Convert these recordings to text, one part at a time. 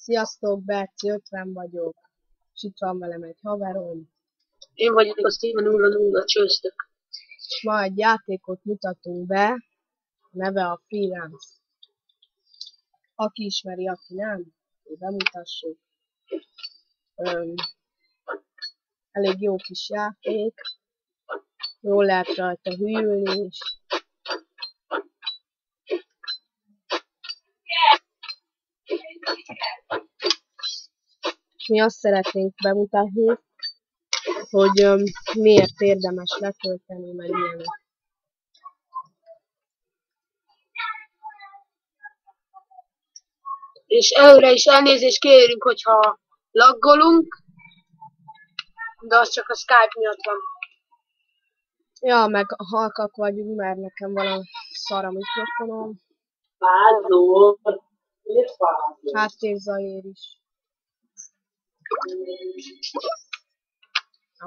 Sziasztok, Berci 50 vagyok, és itt van velem egy haverom. Én vagyok a Steven 00, csőztök. Ma egy játékot mutatunk be, a neve a Freelance. Aki ismeri, aki nem, bemutassuk. Elég jó kis játék, jól lehet rajta hűlni is. Mi azt szeretnénk bemutatni, hogy miért érdemes letölteni, meg ilyenek. És előre is elnézést kérünk, hogyha laggolunk, de az csak a Skype miatt van. Ja, meg halkak vagyunk, mert nekem van a szar a mikrofonom. Háttérzajér is.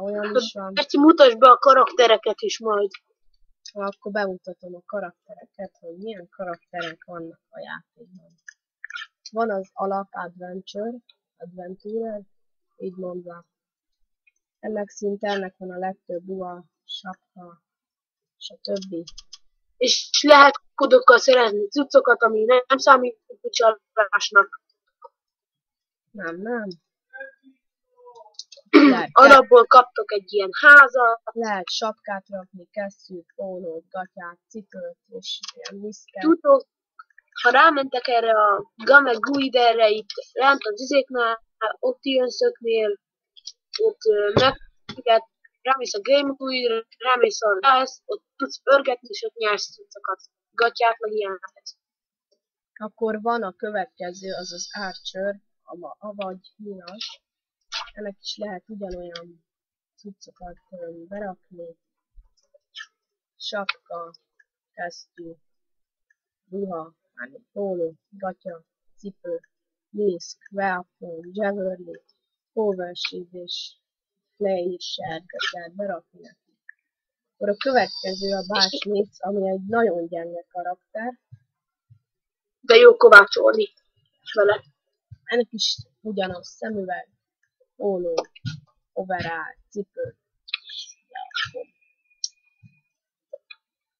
Olyan is van. Perci, mutasd be a karaktereket is majd. Akkor bemutatom a karaktereket, hogy milyen karakterek vannak a játékban. Van az alap Adventure, így mondva. Ennek szinte ennek van a legtöbb ruha, sapka, stb. És lehet kodokkal szerezni cuccokat, ami nem számít csalásnak. Nem. Alapból kaptok egy ilyen házat. Lehet sapkát rakni, kesztyűt, pólót, gatyát, cipőt és ilyen miszket. Tudtok, ha rámentek erre a Game Guide-re, itt lent az izéknál, ott ilyen szöknél, ott rámész a Game Guide-re, rámész a rász, ott tudsz pörgetni, és ott nyersz cuccokat, gatyát, meg ilyeneket. Akkor van a következő, az az Archer, avagy nyilas. Ennek is lehet ugyanolyan cuccokat berakni. Sapka, kesztyű, ruha, póló, gatya, cipő, miszk, weapon, javelin, overshield és flare-gatyát berakni neki. Akkor a következő a Barsmith, ami egy nagyon gyenge karakter. De jó kovácsolni vele. Ennek is ugyanaz szemüveg, póló, overall, cipő.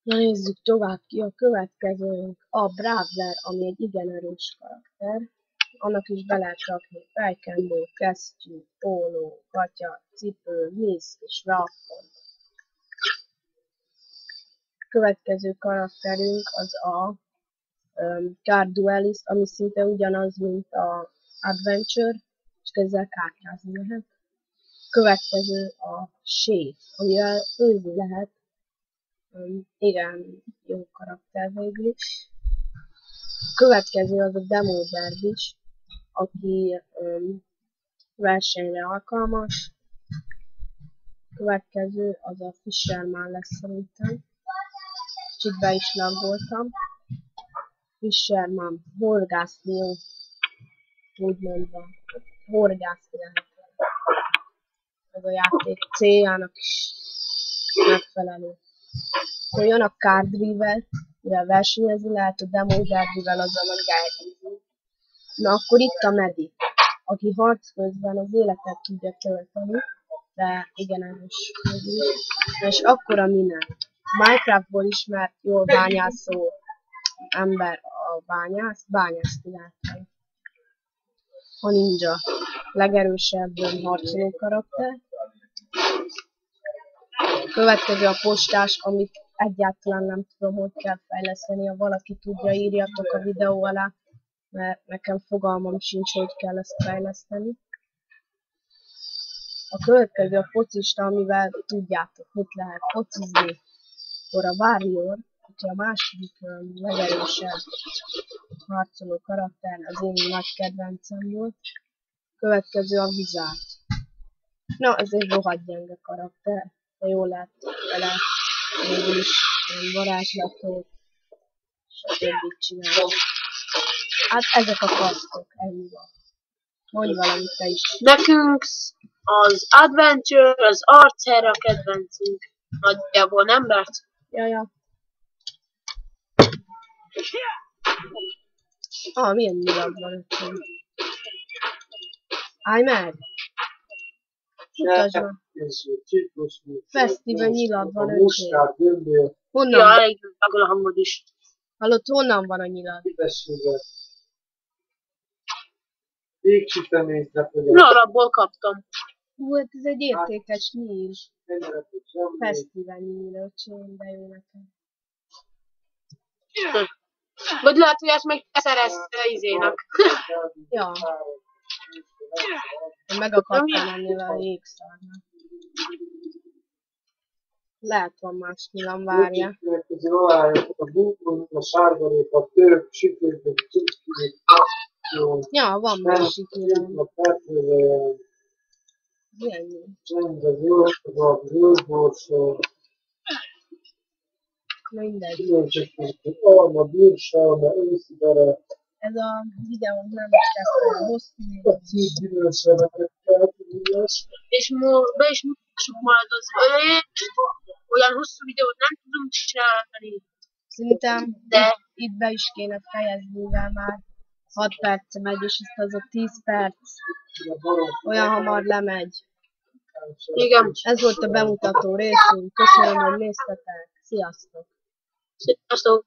Na nézzük tovább ki a következőnk, a Browser, ami egy igen erős karakter. Annak is be lehet rakni fejkendő, kesztyű, póló, gatya, cipő, miszk és weapon. Következő karakterünk az a Card Duelist, ami szinte ugyanaz, mint a Adventure, és ezzel kártyázni lehet. Következő a Shade, amivel főzni lehet. Igen, jó karakter végül is. Következő az a Demo Dervish, aki versenyre alkalmas. Következő az a Fisherman lesz szerintem. Kicsit be is laggoltam. Fisherman, horgászni jó, úgy mondva. Horgászni lehet. Ez a játék céljának is megfelelő. Akkor jön a Card River, mivel versenyezni lehet, a Demo Dervivel azzal meg elhívni. Na akkor itt a Medic, aki harc közben az életet tudja tölteni, de igen erős. És akkor a Miner. Minecraftból ismert jól bányászó ember a bányászni lehet. A Ninja, legerősebb harcoló karakter. Következő a Postás, amit egyáltalán nem tudom, hogy kell fejleszteni. Ha valaki tudja, írjatok a videó alá, mert nekem fogalmam sincs, hogy kell ezt fejleszteni. A következő a Focista, amivel tudjátok, mit lehet focizni. Akkor a Warrior, aki a második legerősebb harcoló karakter, az én nagy kedvencem volt. Következő a Wizard. Na, ez egy rohadt gyenge karakter, de jól lehet vele végül is varázslatot, stb. Csinálni. Hát ezek a kasztok, ennyi van. Mondj valamit te is. Nekünk az Adventure, az Archer a kedvencünk. Nagyjából nem, Bert? Ja. Milyen nyilag van öttem. Állj meg! Mutasd meg! Fesztive nyilag van, öcsém. Honnan? Ja, elég vágol a hangod is. Hallott, honnan van a nyilag? Na, abból kaptam. Hú, hát ez egy értékes nyíl. Fesztive nyíl, öcsém, de jó nekem. Vagy lehet, hogy ezt meg szerezte izének. Ja. Meg akartam ennél a jégszárnak. Lehet van más nyilam, várja. Ja, van másik nyilam. Milyen nyíl? Mindegy. Ez a videó nem is tesz el hosszú. És be is mutassuk majd az ölést. Olyan hosszú videót nem tudunk csinálni. Szerintem De itt be is kéne fejezni, mivel már 6 perc megy, és ezt az a 10 perc olyan hamar lemegy. igen. Ez volt a bemutató részünk. Köszönöm, hogy néztetek. Sziasztok! Sziasztok!